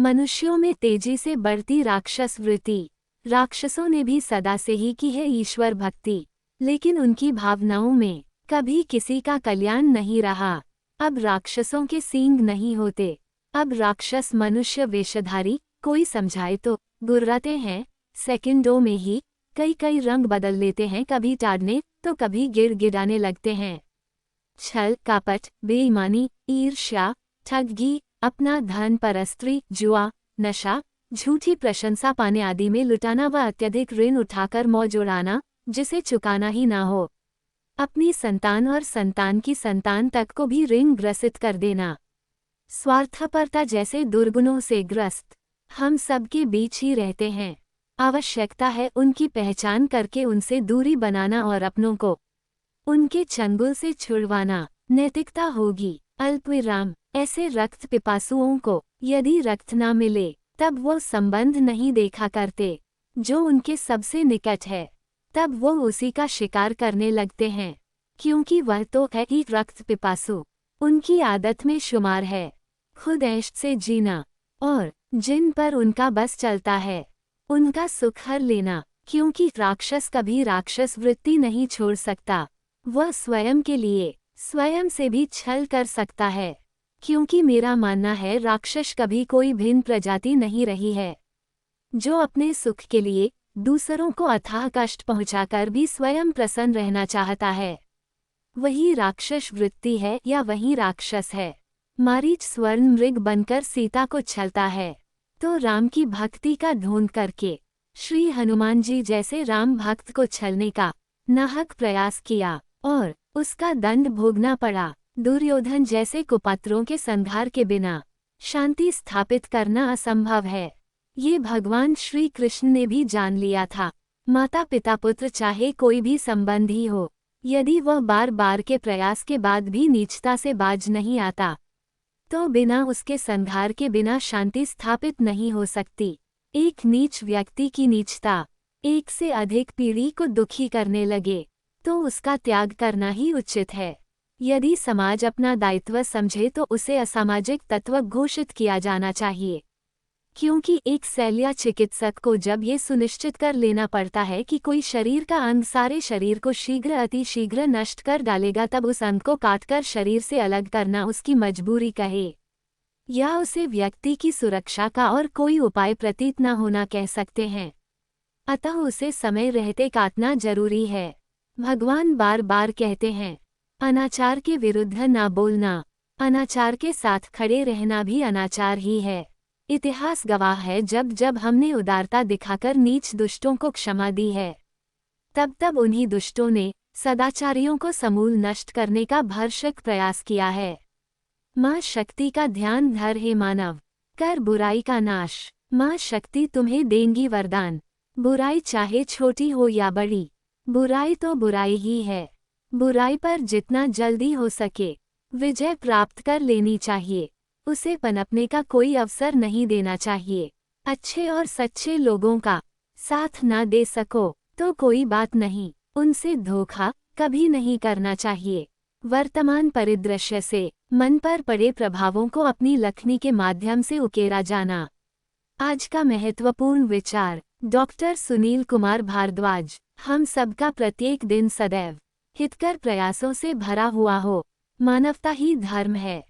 मनुष्यों में तेजी से बढ़ती राक्षस वृत्ति। राक्षसों ने भी सदा से ही की है ईश्वर भक्ति, लेकिन उनकी भावनाओं में कभी किसी का कल्याण नहीं रहा। अब राक्षसों के सींग नहीं होते, अब राक्षस मनुष्य वेशधारी, कोई समझाए तो गुर्राते हैं। सेकंडों में ही कई कई रंग बदल लेते हैं, कभी टाड़ने तो कभी गिड़गिड़ाने लगते हैं। छल कपट, बेईमानी, ईर्ष्या, ठगी, अपना धन परस्त्री, जुआ, नशा, झूठी प्रशंसा पाने आदि में लुटाना व अत्यधिक ऋण उठाकर मौज उड़ाना जिसे चुकाना ही ना हो। अपनी संतान और संतान की संतान तक को भी ऋण ग्रसित कर देना। स्वार्थपरता जैसे दुर्गुणों से ग्रस्त हम सबके बीच ही रहते हैं। आवश्यकता है उनकी पहचान करके उनसे दूरी बनाना और अपनों को उनके चंगुल से छुड़वाना नैतिकता होगी। अल्पविराम, ऐसे रक्त पिपासुओं को यदि रक्त ना मिले तब वो संबंध नहीं देखा करते जो उनके सबसे निकट है, तब वो उसी का शिकार करने लगते हैं, क्योंकि वह तो है ही रक्त पिपासु। उनकी आदत में शुमार है खुद ऐश से जीना, और जिन पर उनका बस चलता है उनका सुख हर लेना। क्योंकि राक्षस कभी राक्षस वृत्ति नहीं छोड़ सकता, वह स्वयं के लिए स्वयं से भी छल कर सकता है। क्योंकि मेरा मानना है राक्षस कभी कोई भिन्न प्रजाति नहीं रही है, जो अपने सुख के लिए दूसरों को अथाह कष्ट पहुंचाकर भी स्वयं प्रसन्न रहना चाहता है। वही राक्षस वृत्ति है या वही राक्षस है। मारीच स्वर्ण मृग बनकर सीता को छलता है, तो राम की भक्ति का ढोंग करके श्री हनुमान जी जैसे राम भक्त को छलने का नाहक प्रयास किया और उसका दंड भोगना पड़ा। दुर्योधन जैसे कुपात्रों के संहार के बिना शांति स्थापित करना असंभव है, ये भगवान श्री कृष्ण ने भी जान लिया था। माता पिता पुत्र चाहे कोई भी संबंध ही हो, यदि वह बार बार के प्रयास के बाद भी नीचता से बाज नहीं आता, तो बिना उसके संहार के बिना शांति स्थापित नहीं हो सकती। एक नीच व्यक्ति की नीचता एक से अधिक पीढ़ी को दुखी करने लगे तो उसका त्याग करना ही उचित है। यदि समाज अपना दायित्व समझे तो उसे असामाजिक तत्व घोषित किया जाना चाहिए, क्योंकि एक शल्य चिकित्सक को जब ये सुनिश्चित कर लेना पड़ता है कि कोई शरीर का अंग सारे शरीर को शीघ्र अति शीघ्र नष्ट कर डालेगा, तब उस अंग को काटकर शरीर से अलग करना उसकी मजबूरी कहे या उसे व्यक्ति की सुरक्षा का और कोई उपाय प्रतीत न होना कह सकते हैं, अतः उसे समय रहते काटना जरूरी है। भगवान बार बार कहते हैं, अनाचार के विरुद्ध ना बोलना, अनाचार के साथ खड़े रहना भी अनाचार ही है। इतिहास गवाह है, जब जब हमने उदारता दिखाकर नीच दुष्टों को क्षमा दी है, तब तब उन्हीं दुष्टों ने सदाचारियों को समूल नष्ट करने का भरसक प्रयास किया है। माँ शक्ति का ध्यान धर हे मानव, कर बुराई का नाश। माँ शक्ति तुम्हें देंगी वरदान, बुराई चाहे छोटी हो या बड़ी, बुराई तो बुराई ही है। बुराई पर जितना जल्दी हो सके विजय प्राप्त कर लेनी चाहिए, उसे पनपने का कोई अवसर नहीं देना चाहिए। अच्छे और सच्चे लोगों का साथ ना दे सको तो कोई बात नहीं, उनसे धोखा कभी नहीं करना चाहिए। वर्तमान परिदृश्य से मन पर पड़े प्रभावों को अपनी लखनी के माध्यम से उकेरा जाना। आज का महत्वपूर्ण विचार डॉक्टर सुनील कुमार भारद्वाज। हम सबका प्रत्येक दिन सदैव हितकर प्रयासों से भरा हुआ हो, मानवता ही धर्म है।